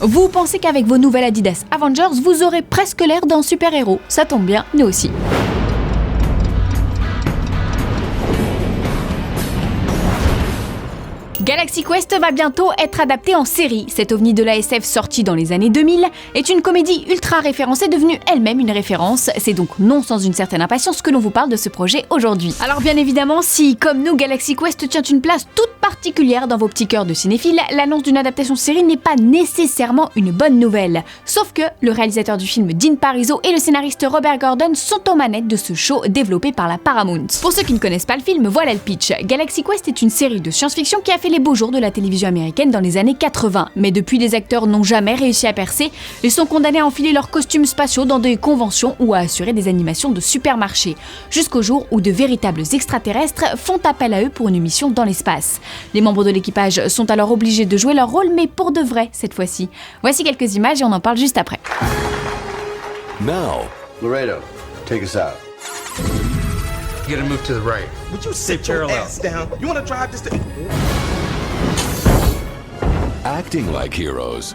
Vous pensez qu'avec vos nouvelles Adidas Avengers, vous aurez presque l'air d'un super-héros. Ça tombe bien, nous aussi. Galaxy Quest va bientôt être adapté en série. Cet ovni de la SF sorti dans les années 2000 est une comédie ultra référencée devenue elle-même une référence. C'est donc non sans une certaine impatience que l'on vous parle de ce projet aujourd'hui. Alors bien évidemment, si comme nous Galaxy Quest tient une place toute particulière dans vos petits cœurs de cinéphiles, l'annonce d'une adaptation série n'est pas nécessairement une bonne nouvelle. Sauf que le réalisateur du film Dean Pariseau et le scénariste Robert Gordon sont aux manettes de ce show développé par la Paramount. Pour ceux qui ne connaissent pas le film, voilà le pitch. Galaxy Quest est une série de science-fiction qui a fait les beaux jours de la télévision américaine dans les années 80. Mais depuis, les acteurs n'ont jamais réussi à percer et sont condamnés à enfiler leurs costumes spatiaux dans des conventions ou à assurer des animations de supermarché. Jusqu'au jour où de véritables extraterrestres font appel à eux pour une mission dans l'espace. Les membres de l'équipage sont alors obligés de jouer leur rôle, mais pour de vrai cette fois-ci. Voici quelques images et on en parle juste après. Now, Laredo, take us out. You gotta move to the right. Would you sit your ass down? You wanna drive this thing? acting like heroes.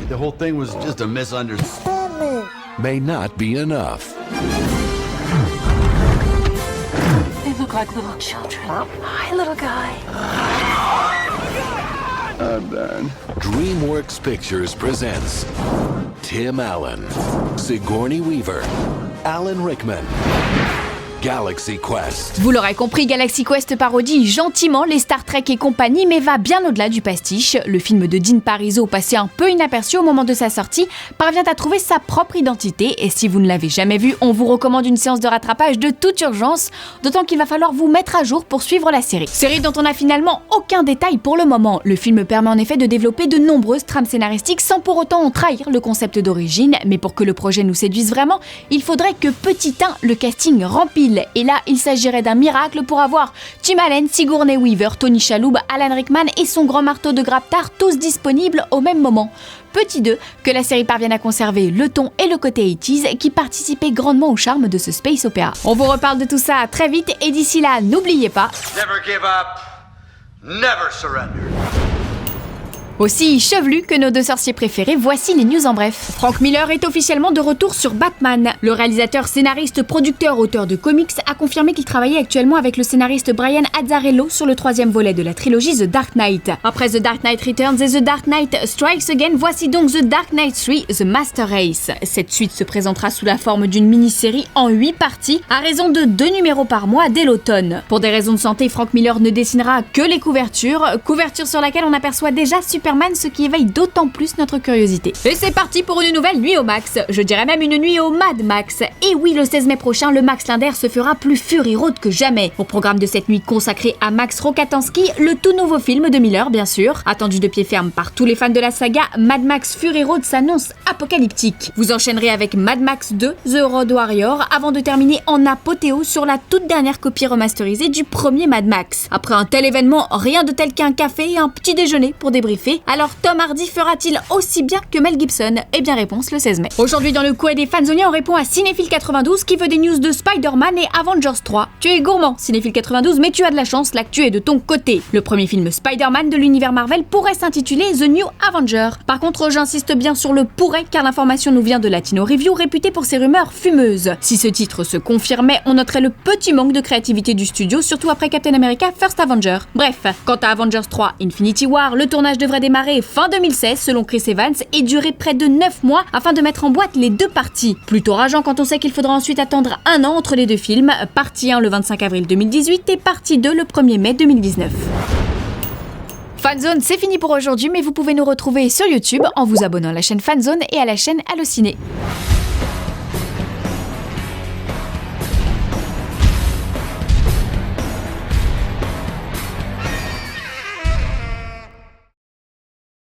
The whole thing was just a misunderstanding. May not be enough. They look like little children. Hi, little guy. I'm done. DreamWorks Pictures presents Tim Allen, Sigourney Weaver, Alan Rickman. Galaxy Quest. Vous l'aurez compris, Galaxy Quest parodie gentiment les Star Trek et compagnie, mais va bien au-delà du pastiche. Le film de Dean Pariseau, passé un peu inaperçu au moment de sa sortie, parvient à trouver sa propre identité, et si vous ne l'avez jamais vu, on vous recommande une séance de rattrapage de toute urgence, d'autant qu'il va falloir vous mettre à jour pour suivre la série. Série dont on n'a finalement aucun détail pour le moment. Le film permet en effet de développer de nombreuses trames scénaristiques sans pour autant en trahir le concept d'origine, mais pour que le projet nous séduise vraiment, il faudrait que petit 1, le casting rempile. Et là, il s'agirait d'un miracle pour avoir Tim Allen, Sigourney Weaver, Tony Shalhoub, Alan Rickman et son grand marteau de Grabtar, tous disponibles au même moment. Petit 2, que la série parvienne à conserver le ton et le côté 80s qui participaient grandement au charme de ce space opéra. On vous reparle de tout ça très vite et d'ici là, n'oubliez pas... Never give up, never surrender. Aussi chevelu que nos deux sorciers préférés, voici les news en bref. Frank Miller est officiellement de retour sur Batman. Le réalisateur, scénariste, producteur, auteur de comics a confirmé qu'il travaillait actuellement avec le scénariste Brian Azzarello sur le 3e volet de la trilogie The Dark Knight. Après The Dark Knight Returns et The Dark Knight Strikes Again, voici donc The Dark Knight 3, The Master Race. Cette suite se présentera sous la forme d'une mini-série en 8 parties, à raison de 2 numéros par mois dès l'automne. Pour des raisons de santé, Frank Miller ne dessinera que les couvertures sur laquelle on aperçoit déjà Superman, ce qui éveille d'autant plus notre curiosité. Et c'est parti pour une nouvelle nuit au Max, je dirais même une nuit au Mad Max. Et oui, le 16 mai prochain, le Max Linder se fera plus Fury Road que jamais. Au programme de cette nuit consacrée à Max Rokatansky, le tout nouveau film de Miller, bien sûr. Attendu de pied ferme par tous les fans de la saga, Mad Max Fury Road s'annonce apocalyptique. Vous enchaînerez avec Mad Max 2, The Road Warrior, avant de terminer en apothéose sur la toute dernière copie remasterisée du premier Mad Max. Après un tel événement, rien de tel qu'un café et un petit déjeuner pour débriefer. Alors Tom Hardy fera-t-il aussi bien que Mel Gibson? Eh bien réponse le 16 mai. Aujourd'hui dans le Couet des Fanzoniens, on répond à Cinéphile92 qui veut des news de Spider-Man et Avengers 3. Tu es gourmand Cinéphile92, mais tu as de la chance, l'actu est de ton côté. Le premier film Spider-Man de l'univers Marvel pourrait s'intituler The New Avenger. Par contre, j'insiste bien sur le pourrait car l'information nous vient de Latino Review, réputé pour ses rumeurs fumeuses. Si ce titre se confirmait, on noterait le petit manque de créativité du studio, surtout après Captain America First Avenger. Bref, quant à Avengers 3 Infinity War, le tournage devrait démarrer fin 2016 selon Chris Evans et durer près de 9 mois afin de mettre en boîte les deux parties. Plutôt rageant quand on sait qu'il faudra ensuite attendre un an entre les deux films, partie 1 le 25 avril 2018 et partie 2 le 1er mai 2019. Fanzone, c'est fini pour aujourd'hui, mais vous pouvez nous retrouver sur YouTube en vous abonnant à la chaîne Fanzone et à la chaîne Allociné.